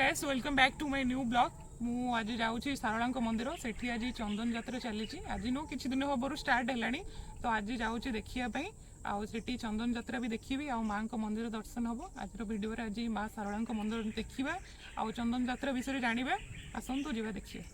Guys welcome back to my new blog. मु आज जाऊँगी सारला मंदिर सेठी आज चंदन यात्रा चली आज नु किछि दिन हबरु स्टार्ट हेलानी तो आज जाऊँगी देखिया आउ सेठी चंदन यात्रा भी देखी आउ माँ मंदिर दर्शन हम आज वीडियो आज माँ सारला मंदिर देखा आउ चंदन यात्रा विषय जाना आसतु जा देखिए।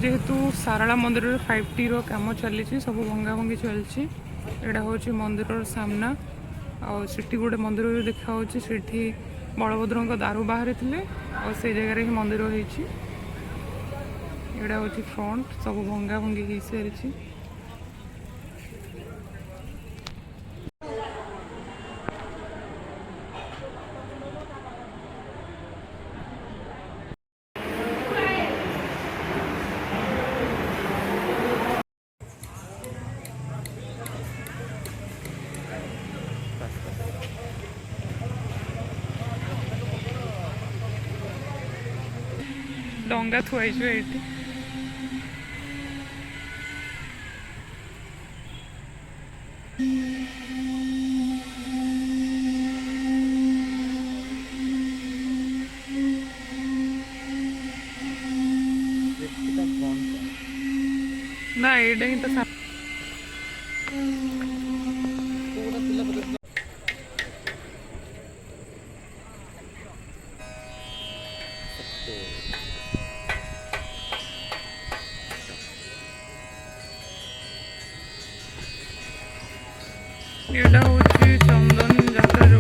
जेहेतु सारला मंदिर 5T काम चली सब भंगा भंगी चलती यहाँ हूँ मंदिर सामना आठी गोटे मंदिर भी देखा से बलभद्र दारू बाहर थे से जगह ही मंदिर होती हूँ फ्रंट सब भंगा भंगी हो सारी। डंगा थुआई ये ना एडा ही तो यहाँ हूँ चंदन यात्रा जो